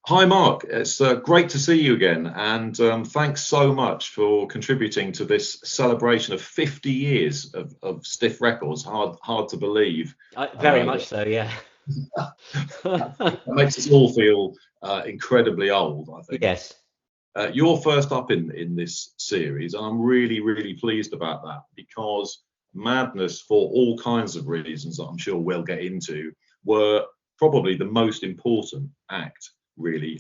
Hi, Mark. It's great to see you again, and thanks so much for contributing to this celebration of 50 years of Stiff Records. Hard to believe. Very much so, yeah. That makes us all feel incredibly old, I think. Yes. You're first up in this series, and I'm really pleased about that because Madness, for all kinds of reasons that I'm sure we'll get into, were probably the most important act really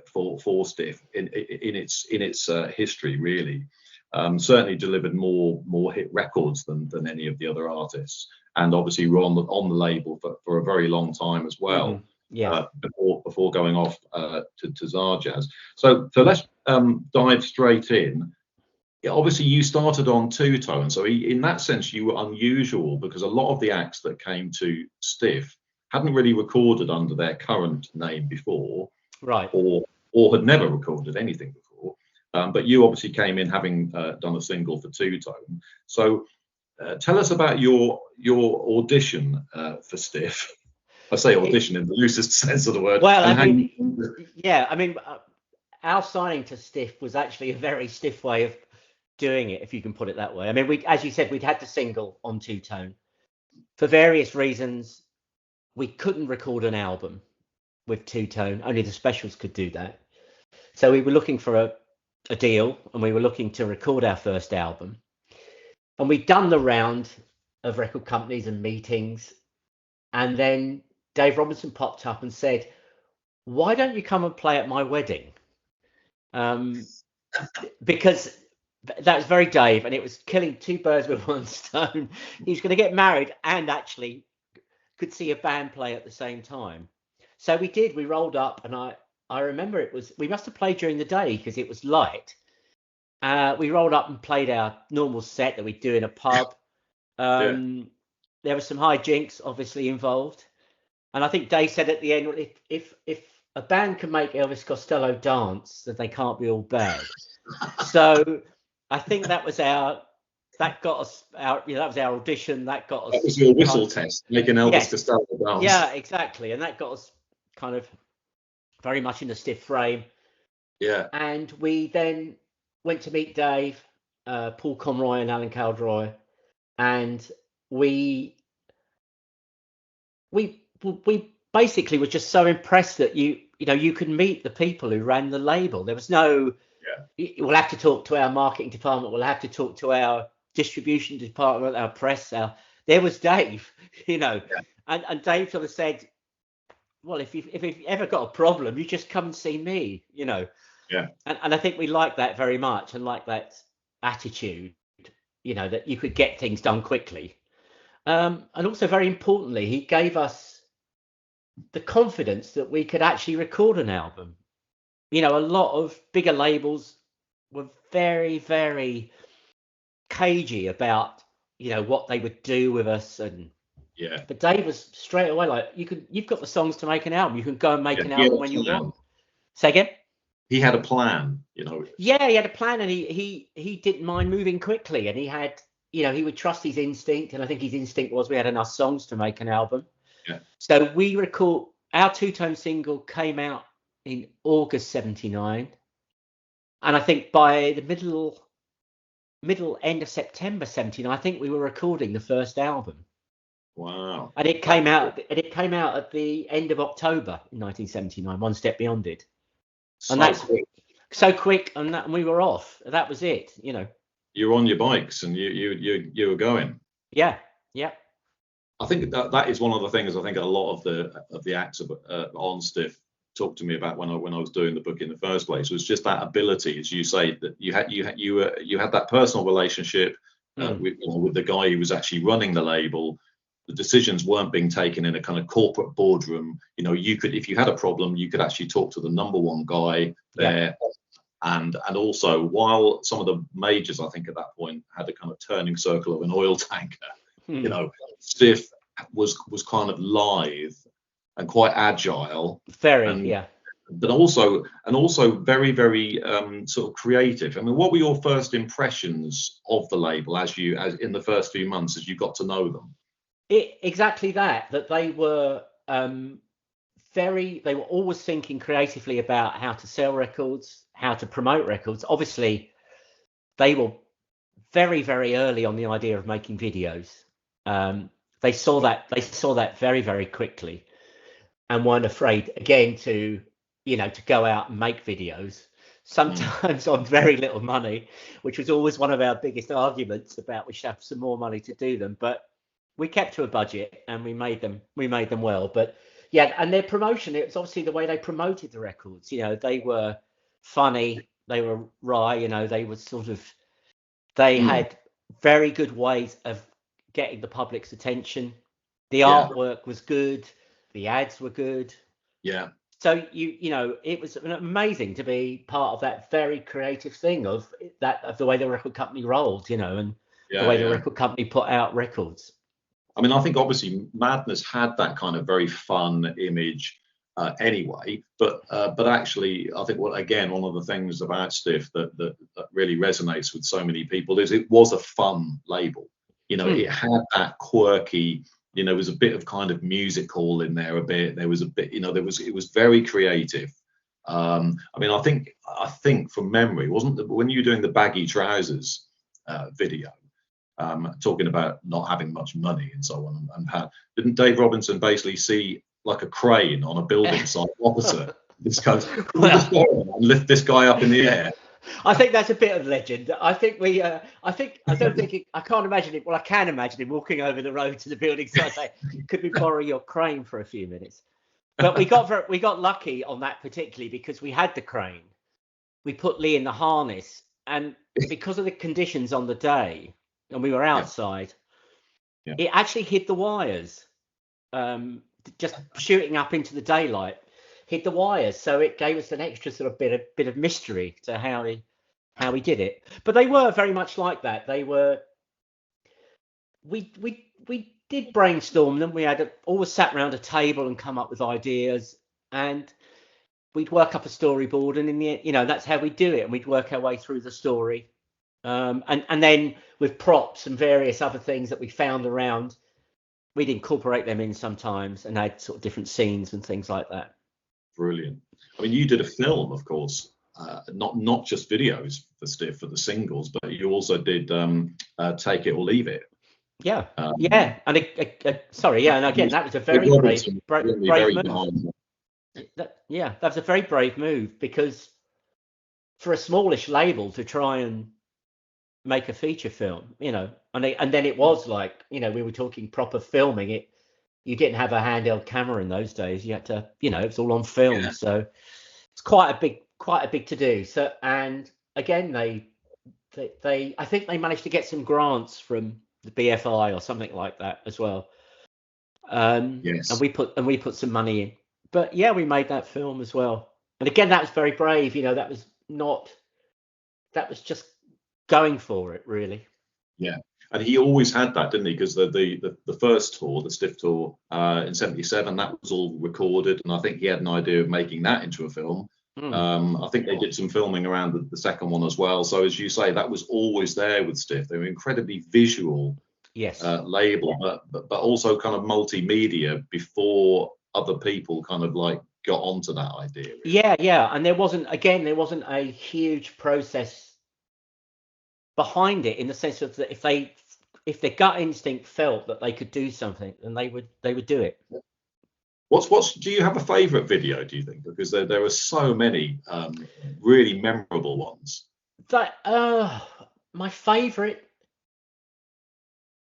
for Stiff in its history, really. Certainly delivered more hit records than any of the other artists, and obviously were on the label for a very long time as well. Yeah. Before going off to Zarjazz. So let's dive straight in. Yeah, obviously you started on Two Tone, so in that sense you were unusual because a lot of the acts that came to Stiff hadn't really recorded under their current name before, right, or had never recorded anything before. But you obviously came in having done a single for Two Tone. So tell us about your audition for Stiff. I say audition in the loosest sense of the word. Well, our signing to Stiff was actually a very stiff way of doing it, if you can put it that way. I mean, as you said, we'd had the single on Two Tone. For various reasons, we couldn't record an album with Two Tone. Only the specials could do that. So we were looking for a deal, and we were looking to record our first album. And we'd done the round of record companies and meetings. And then Dave Robinson popped up and said, "Why don't you come and play at my wedding?" Because that was very Dave, and it was killing two birds with one stone. He was going to get married and actually could see a band play at the same time. So we did. We rolled up, and I remember we must have played during the day because it was light. We rolled up and played our normal set that we do in a pub. There was some hijinks obviously involved. And I think Dave said at the end, if a band can make Elvis Costello dance, then they can't be all bad. So I think that was that got us that was our audition. That got us. That was your whistle test, making Elvis Costello dance. Yeah, exactly. And that got us kind of very much in the Stiff frame. Yeah. And we then went to meet Dave, Paul Conroy and Alan Caldroy, and we basically were just so impressed that you could meet the people who ran the label. There was no, we'll have to talk to our marketing department, we'll have to talk to our distribution department, our press. There was Dave, and Dave sort of said, well, if you've ever got a problem, you just come and see me, Yeah. And I think we like that very much, and like that attitude, that you could get things done quickly. And also, very importantly, he gave us the confidence that we could actually record an album. A lot of bigger labels were very, very cagey about, what they would do with us. But Dave was straight away like, you've got the songs to make an album. You can go and make an album when you want. Say again? He had a plan, Yeah, he had a plan, and he didn't mind moving quickly, and he had, he would trust his instinct, and I think his instinct was we had enough songs to make an album. Yeah. So we record our Two Tone single came out in August '79, and I think by the middle end of September '79, I think we were recording the first album. Wow. And it came out at the end of October in 1979, One Step Beyond It. And that's quick. So quick, and we were off. That was it, You were on your bikes and you were going. Yeah. I think that is one of the things I think a lot of the acts on Stiff talked to me about when I was doing the book in the first place, was just that ability, as you say, that you had that personal relationship with the guy who was actually running the label. The decisions weren't being taken in a kind of corporate boardroom. You could, if you had a problem, you could actually talk to the number one guy there. And also, while some of the majors, I think at that point, had a kind of turning circle of an oil tanker, Stiff was kind of lithe and quite agile. But also very, very sort of creative. I mean, what were your first impressions of the label as in the first few months as you got to know them? Exactly that they were they were always thinking creatively about how to sell records, how to promote records. Obviously, they were very, very early on the idea of making videos. They saw that very, very quickly, and weren't afraid again to go out and make videos, sometimes on very little money, which was always one of our biggest arguments about we should have some more money to do them. But we kept to a budget and we made them well. But yeah, and their promotion, it was obviously the way they promoted the records. They were funny, they were wry, they were they had very good ways of getting the public's attention. The artwork was good, the ads were good. Yeah. So it was amazing to be part of that very creative thing of the way the record company rolled, and the way the record company put out records. I mean, I think obviously Madness had that kind of very fun image anyway, but actually, I think one of the things about Stiff that really resonates with so many people is it was a fun label. It had that quirky. There was a bit of kind of musical in there a bit. There was a bit, it was very creative. I mean, I think from memory, wasn't when you were doing the Baggy Trousers video, talking about not having much money and so on, and how didn't Dave Robinson basically see like a crane on a building site opposite this guy and lift this guy up in the air? I think that's a bit of legend. I think I can't imagine it. Well, I can imagine him walking over the road to the building site and say, "Could we borrow your crane for a few minutes?" But we got lucky on that particularly because we had the crane. We put Lee in the harness, and because of the conditions on the day, and we were outside, it actually hid the wires. Just shooting up into the daylight hid the wires, so it gave us an extra sort of bit of mystery to how he did it. But they were very much like that. They were. We did brainstorm them. We had always sat around a table and come up with ideas, and we'd work up a storyboard, and in the end, that's how we do it. And we'd work our way through the story, and then with props and various other things that we found around, we'd incorporate them in sometimes and add sort of different scenes and things like that. Brilliant. I mean, you did a film, of course, not just videos for Stiff for the singles, but you also did Take It or Leave It. Yeah, and and again, that was a very brave move. That was a very brave move, because for a smallish label to try and make a feature film, and then it was like, we were talking proper filming. You didn't have a handheld camera in those days. You had to, it was all on film. So it's quite a big to do. So, and again, they I think they managed to get some grants from the BFI or something like that as well. Yes. And we put some money in. But yeah, we made that film as well. And again, that was very brave. That was just going for it, really. Yeah. And he always had that, didn't he? Because the first tour, the Stiff tour in '77, that was all recorded, and I think he had an idea of making that into a film. I think they did some filming around the second one as well. So as you say, that was always there with Stiff. They were incredibly visual label, but also kind of multimedia before other people kind of like got onto that idea. Really. Yeah, and there wasn't a huge process behind it, in the sense of that if their gut instinct felt that they could do something, then they would do it. Do you have a favourite video, do you think? Because there are so many really memorable ones. My favourite,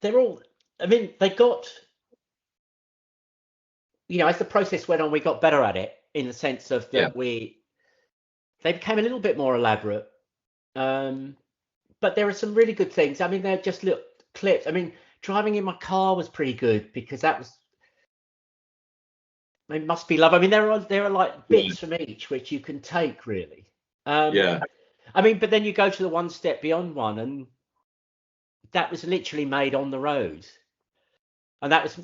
they're all, I mean, they got, as the process went on, we got better at it, in the sense of that they became a little bit more elaborate. But there are some really good things. I mean, they're just little clips. I mean, Driving in My Car was pretty good, because that was, it must be love. I mean, there are like bits from each which you can take, really. I mean, but then you go to the One Step Beyond one, and that was literally made on the road, and that was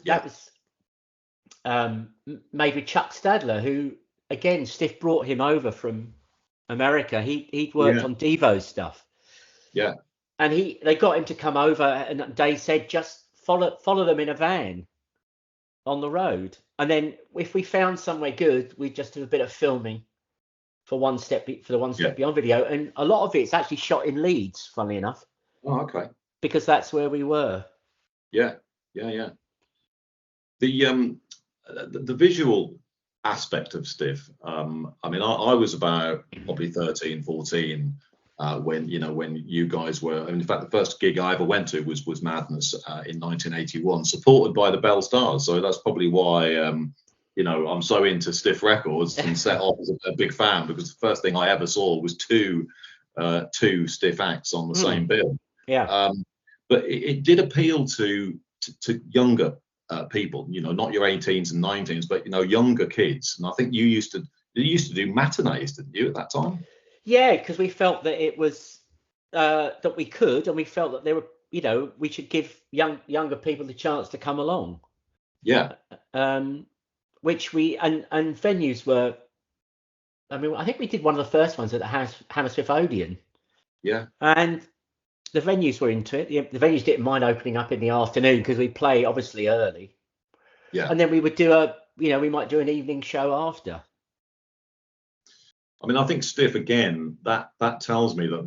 made with Chuck Stadler, who again, Stiff brought him over from America. He'd worked on Devo's stuff. Yeah. And they got him to come over, and Dave said, just follow them in a van on the road. And then if we found somewhere good, we'd just do a bit of filming for the One Step Beyond video, and a lot of it's actually shot in Leeds, funnily enough. Oh, okay. Because that's where we were. Yeah. The visual aspect of Stiff. I mean, I was about probably 13, 14 when you guys were. In fact, the first gig I ever went to was Madness in 1981, supported by the Bell Stars. So that's probably why I'm so into Stiff records and set off as a big fan, because the first thing I ever saw was two Stiff acts on the same bill. Yeah. But it did appeal to younger people, not your 18s and 19s, but younger kids. And I think you used to do matinees, didn't you, at that time? Yeah, because we felt that it was that we could, and we felt that there were, we should give younger people the chance to come along. Yeah. Which and venues were. I mean, I think we did one of the first ones at the Hammersmith Odeon. Yeah. And the venues were into it. The venues didn't mind opening up in the afternoon because we play obviously early. Yeah. And then we would do we might do an evening show after. I mean, I think Stiff, again, that tells me that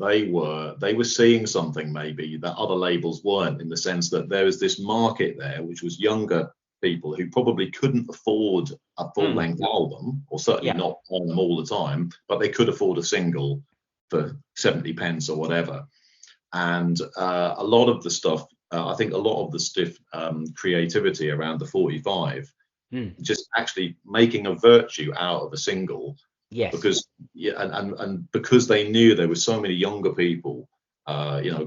they were seeing something maybe that other labels weren't, in the sense that there was this market there, which was younger people who probably couldn't afford a full-length album, or certainly not on them all the time, but they could afford a single for 70 pence or whatever. And a lot of the stuff, I think a lot of the Stiff creativity around the 45, just actually making a virtue out of a single. Yes. Because and because they knew there were so many younger people,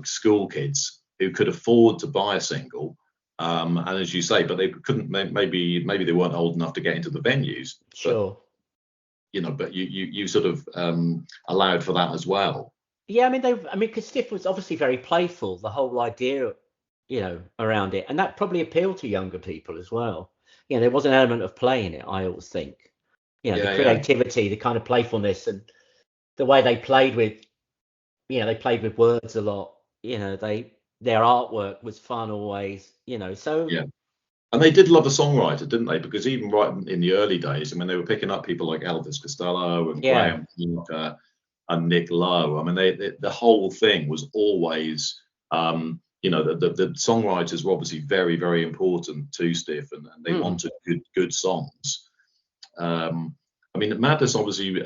school kids who could afford to buy a single, and as you say, but they couldn't. Maybe they weren't old enough to get into the venues. Sure. But you sort of allowed for that as well. Yeah, I mean, because Stiff was obviously very playful, the whole idea, around it, and that probably appealed to younger people as well. There was an element of play in it, I always think. The creativity, the kind of playfulness, and the way they played with, they played with words a lot. Their artwork was fun always. So yeah. And they did love a songwriter, didn't they? Because even right in the early days, I mean, they were picking up people like Elvis Costello and Graham Parker and Nick Lowe. I mean, the whole thing was always, the songwriters were obviously very, very important to Stiff, and they wanted good songs. I mean, Madness obviously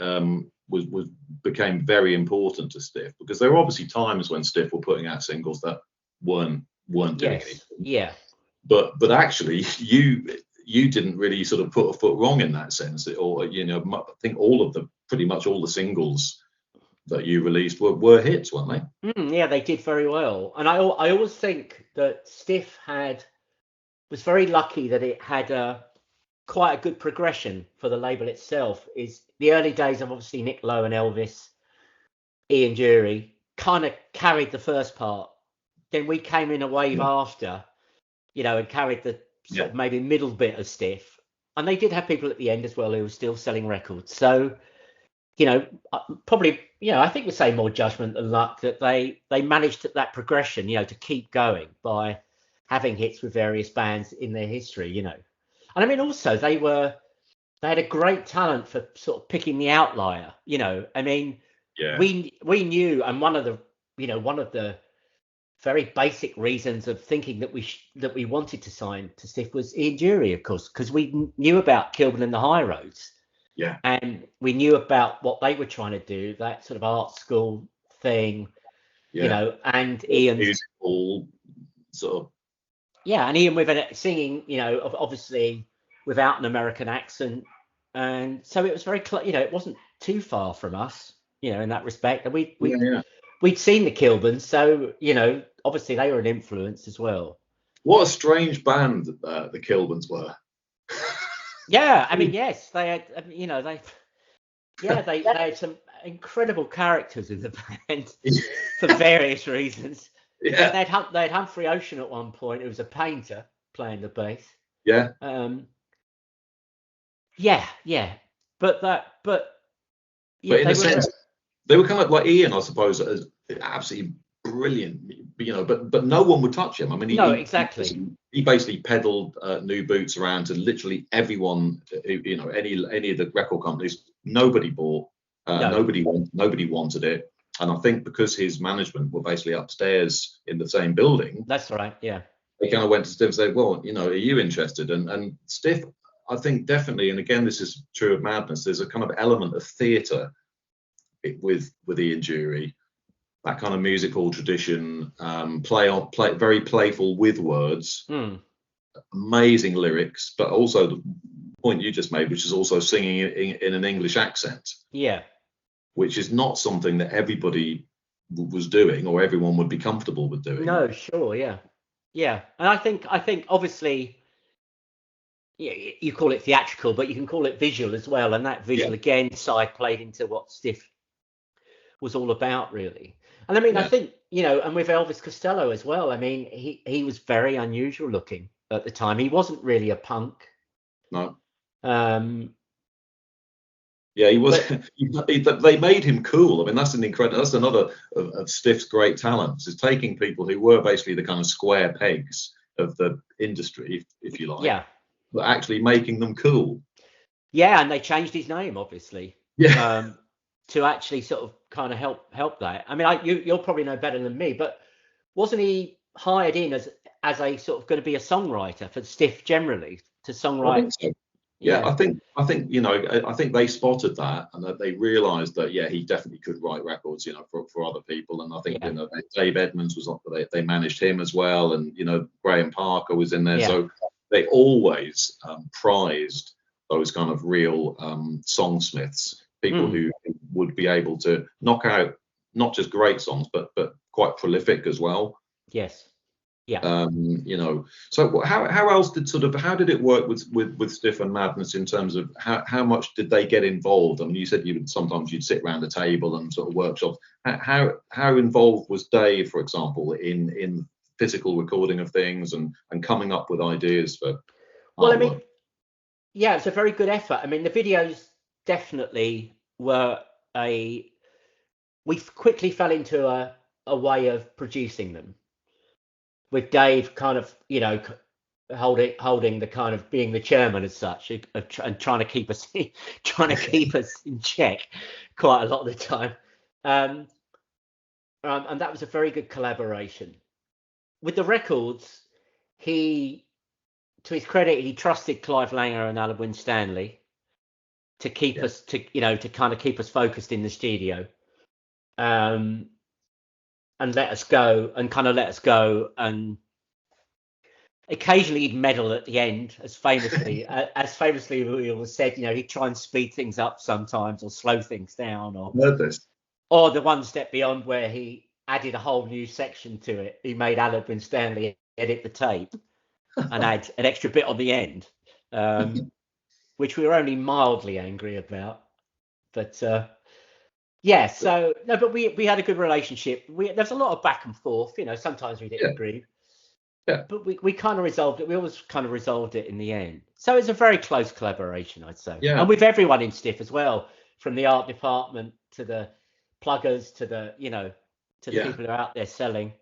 became very important to Stiff, because there were obviously times when Stiff were putting out singles that weren't doing anything. Yeah. But actually, you didn't really sort of put a foot wrong in that sense. Or I think pretty much all the singles that you released were hits, weren't they? Yeah, they did very well. And I always think that Stiff was very lucky that it had quite a good progression for the label itself. Is the early days of obviously Nick Lowe and Elvis, Ian Dury kind of carried the first part. Then we came in a wave after, and carried the sort of maybe middle bit of Stiff. And they did have people at the end as well who were still selling records. So, probably, I think we'd say more judgment than luck that they managed that progression, to keep going by having hits with various bands in their history, And I mean, also they had a great talent for sort of picking the outlier, I mean, we knew, and one of the very basic reasons of thinking that we wanted to sign to Stiff was Ian Dury, of course, because we knew about Kilburn and the High Roads. Yeah. And we knew about what they were trying to do, that sort of art school thing, and Ian musical sort of. Yeah, and Ian with singing, obviously without an American accent, and so it was very, it wasn't too far from us, in that respect. And we'd seen the Kilburns, so obviously they were an influence as well. What a strange band the Kilburns were. Yeah, I mean, yes, they had, they had some incredible characters in the band for various reasons. Yeah. They had Humphrey Ocean at one point, who was a painter playing the bass. Yeah. But in a sense, they were kind of like Ian, I suppose, as absolutely brilliant, but no one would touch him. I mean, No, exactly. he basically peddled new boots around to literally everyone. Any of the record companies, nobody bought, No. nobody wanted it. And I think because his management were basically upstairs in the same building, That's right. Yeah. they kind of went to Stiff and said, well, are you interested? And Stiff, I think definitely, and again, this is true of Madness, there's a kind of element of theatre with Ian Dury, that kind of musical tradition, play very playful with words, amazing lyrics, but also the point you just made, which is also singing in an English accent. Yeah. Which is not something that everybody was doing or everyone would be comfortable with doing. No, sure, yeah. Yeah. And I think obviously, you call it theatrical, but you can call it visual as well. And that visual again side played into what Stiff was all about, really. And I mean, I think, and with Elvis Costello as well, I mean, he was very unusual looking at the time. He wasn't really a punk. No. Yeah, he was. They made him cool. I mean, that's another of Stiff's great talents, is taking people who were basically the kind of square pegs of the industry, if you like. Yeah. But actually making them cool. Yeah, and they changed his name, obviously. Yeah. To actually sort of kind of help that. I mean, you'll probably know better than me, but wasn't he hired in as a sort of going to be a songwriter for Stiff generally, to songwrite? I think so. Yeah, I think I think they spotted that, and that they realised that he definitely could write records, for other people. And I think Dave Edmunds was on, they managed him as well, and Graham Parker was in there, so they always prized those kind of real songsmiths, people who would be able to knock out not just great songs, but quite prolific as well. Yes. Yeah. So how else how did it work with Stiff and Madness in terms of how much did they get involved? I mean, you said sometimes you'd sit around a table and sort of workshops. How involved was Dave, for example, in physical recording of things and coming up with ideas for? Well, I mean, it's a very good effort. I mean, the videos definitely were we quickly fell into a way of producing them, with Dave kind of, holding the kind of being the chairman as such, and trying to keep us in check quite a lot of the time. And that was a very good collaboration. With the records, to his credit, he trusted Clive Langer and Alan Winstanley to keep us to kind of keep us focused in the studio. And let us go, and occasionally he'd meddle at the end, as famously it was said, he'd try and speed things up sometimes or slow things down, or the one step beyond where he added a whole new section to it. He made Alan Winstanley edit the tape and add an extra bit on the end, which we were only mildly angry about, but so no, but we had a good relationship. There's a lot of back and forth, sometimes we didn't agree, but we kind of resolved it. We always kind of resolved it in the end. So it's a very close collaboration, I'd say. Yeah. And with everyone in Stiff as well, from the art department to the pluggers to the people who are out there selling.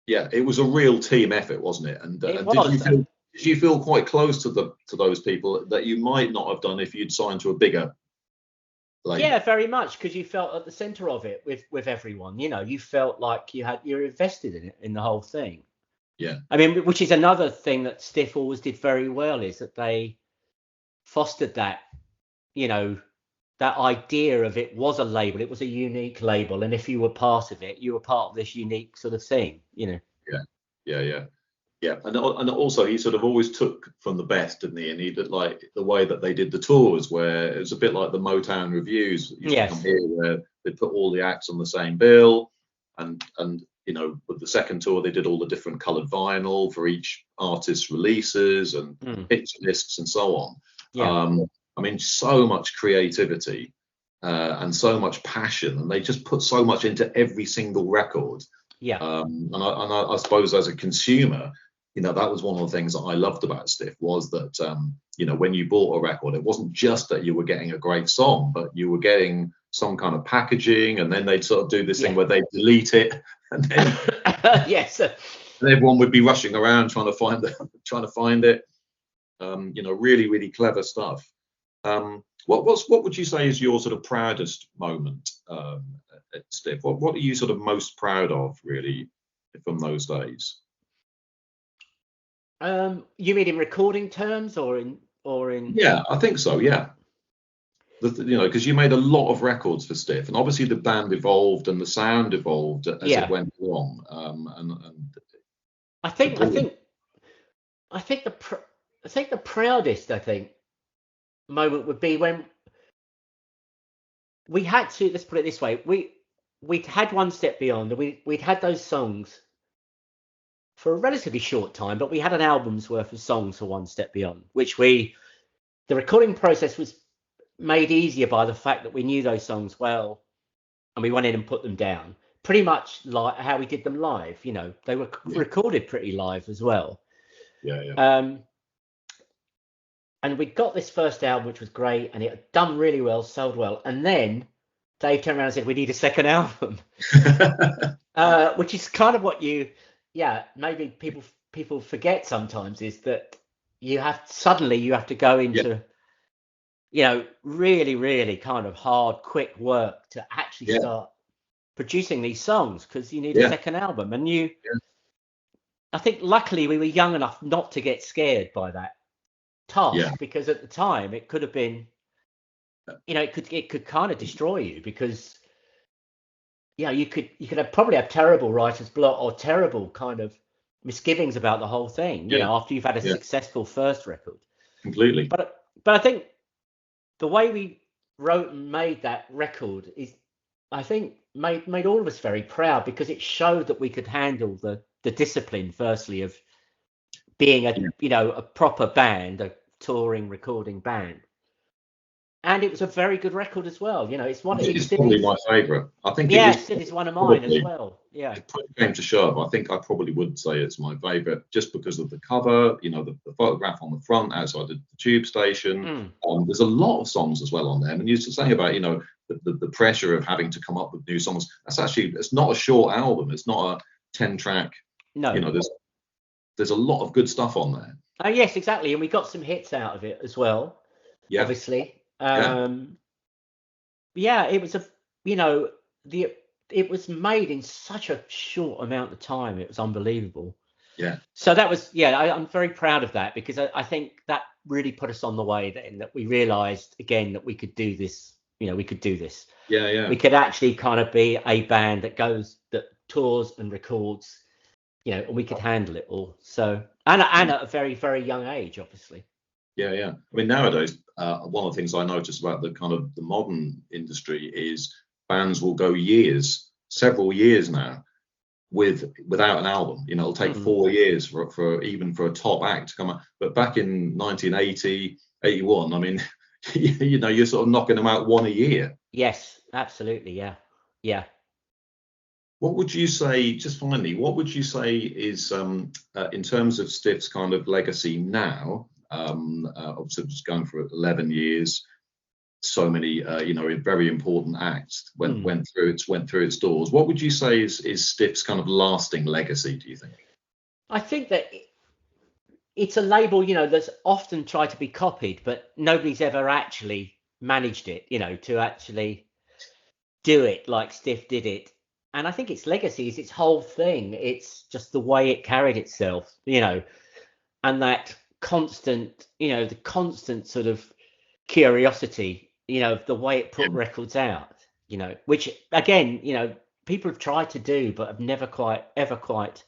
Yeah, it was a real team effort, wasn't it? And did you feel quite close to those people that you might not have done if you'd signed to a bigger? Yeah, very much, because you felt at the center of it with everyone. You felt like you're invested in it, in the whole thing. Yeah. I mean, which is another thing that Stiff always did very well, is that they fostered that, that idea of it was a label. It was a unique label, and if you were part of it, you were part of this unique sort of thing. Yeah, and also he sort of always took from the best, didn't he? And he did, like, the way that they did the tours, where it was a bit like the Motown reviews. Come here, where they put all the acts on the same bill, and with the second tour they did all the different coloured vinyl for each artist's releases and picture discs and so on. Yeah. I mean, so much creativity and so much passion, and they just put so much into every single record. Yeah. And I suppose as a consumer, that was one of the things that I loved about Stiff, was that, when you bought a record, it wasn't just that you were getting a great song, but you were getting some kind of packaging, and then they'd sort of do this thing where they delete it and then yes, and everyone would be rushing around trying to find it. Really, really clever stuff. What would you say is your sort of proudest moment at Stiff? What are you sort of most proud of, really, from those days? you mean in recording terms or in? Yeah, I think so. Yeah, because you made a lot of records for Stiff, and obviously the band evolved and the sound evolved as it Yeah, went along. And I it's a think I brilliant. think I think the proudest moment would be when we had to, let's put it this way, we'd had One Step Beyond, and we'd had those songs for a relatively short time, but we had an album's worth of songs for One Step Beyond, which the recording process was made easier by the fact that we knew those songs well, and we went in and put them down pretty much like how we did them live. They were recorded pretty live as well. Yeah. And we got this first album, which was great, and it had done really well, sold well. And then Dave turned around and said, "We need a second album," which is kind of what maybe people forget sometimes, is that you have to go into really, really kind of hard, quick work to actually start producing these songs, because you need a second album. And I think luckily we were young enough not to get scared by that task, because at the time it could have been, it could kind of destroy you, because you could probably have terrible writer's block or terrible kind of misgivings about the whole thing, after you've had a successful first record. Completely. But I think the way we wrote and made that record is, I think, made all of us very proud, because it showed that we could handle the discipline, firstly, of being a proper band, a touring recording band. And it was a very good record as well. It's probably my favourite. I think it is one of mine as well. Yeah. If it came to shove, I think I probably would say it's my favourite, just because of the cover, the photograph on the front outside the tube station. There's a lot of songs as well on there. And you were saying about, the pressure of having to come up with new songs. It's not a short album. It's not a 10-track. No. There's a lot of good stuff on there. Oh, yes, exactly. And we got some hits out of it as well. Yeah. Obviously. It was it was made in such a short amount of time. It was unbelievable. Yeah. So that was, I'm very proud of that, because I think that really put us on the way then, that we realized again that we could do this. We could do this. Yeah. We could actually kind of be a band that tours and records, and we could handle it all. So, and at a very, very young age, obviously. Yeah. I mean, nowadays, one of the things I notice about the kind of the modern industry is bands will go several years now, without an album. It'll take 4 years for even for a top act to come out. But back in 1980, 81, I mean, you're sort of knocking them out one a year. Yes, absolutely. Yeah. What would you say, just finally, is in terms of Stiff's kind of legacy now? Obviously, it's going for 11 years. So many, very important acts went through its doors. What would you say is Stiff's kind of lasting legacy, do you think? I think that it's a label, that's often tried to be copied, but nobody's ever actually managed it, to actually do it like Stiff did it. And I think its legacy is its whole thing. It's just the way it carried itself, and that constant, the constant sort of curiosity, the way it put records out, which again, people have tried to do, but have never ever quite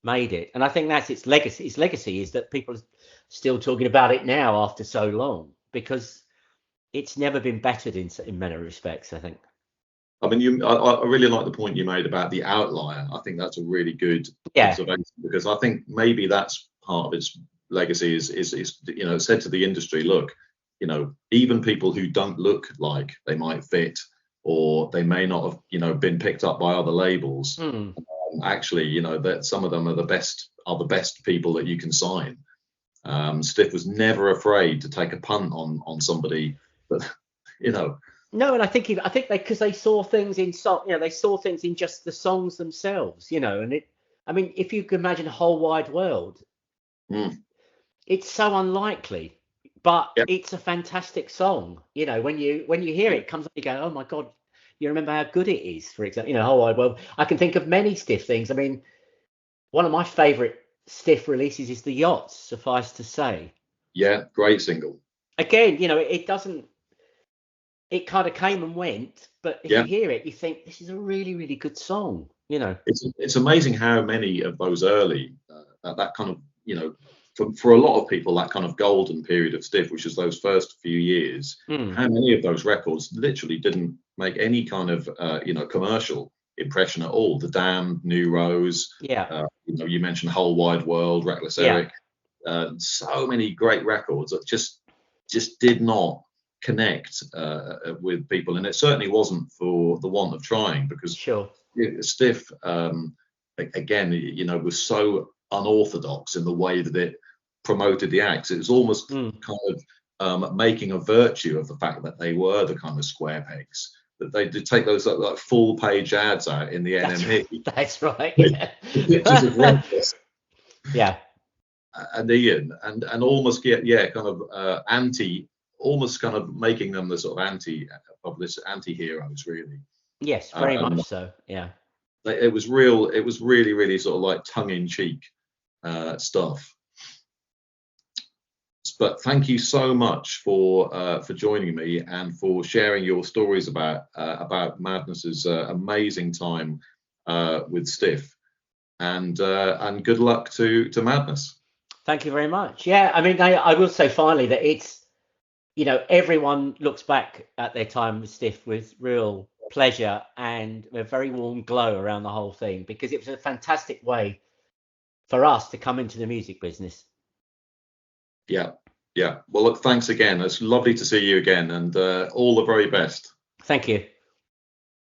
made it. And I think that's its legacy. Its legacy is that people are still talking about it now after so long, because it's never been bettered in many respects, I think. I mean, I really like the point you made about the outlier. I think that's a really good observation, because I think maybe that's part of its legacy is said to the industry, look, even people who don't look like they might fit, or they may not have been picked up by other labels, actually that some of them are the best people that you can sign. Stiff was never afraid to take a punt on somebody, but No, and I think they, because they saw things in song, they saw things in just the songs themselves, and I mean, if you could imagine a whole wide world, Mm. it's so unlikely, but Yeah, it's a fantastic song. When you hear yeah, it, it comes up, you go, oh my God, you remember how good it is, for example, whole wide world. I can think of many Stiff things. I mean, one of my favorite Stiff releases is The Yachts, suffice to say. yeah. Great single. Again, it doesn't, it kind of came and went, but if Yeah. you hear it, you think this is a really, really good song. It's amazing how many of those early that kind of for a lot of people that kind of golden period of Stiff, which is those first few years, Mm, how many of those records literally didn't make any kind of commercial impression at all. The Damned, New Rose, yeah, you mentioned Whole Wide World, Reckless yeah, Eric, so many great records that just did not connect with people, and it certainly wasn't for the want of trying, because sure. Stiff, again, was so unorthodox in the way that it promoted the acts. It was almost Mm, kind of making a virtue of the fact that they were the kind of square pegs. That they did take those like full page ads out in the that's NME that's right. with the pictures of Yeah. Reckless Yeah. and Ian, and almost get kind of anti, almost kind of making them the sort of anti heroes really. Yes, very Um, much so. Yeah. it was real. It was really, really sort of like tongue in cheek stuff. But thank you so much for joining me and for sharing your stories about Madness's amazing time with Stiff, and good luck to Madness. Thank you very much. Yeah, I mean, I will say finally that it's, everyone looks back at their time with Stiff with real pleasure and a very warm glow around the whole thing, because it was a fantastic way for us to come into the music business. Yeah, yeah. Well, look, thanks again. It's lovely to see you again, and all the very best. Thank you.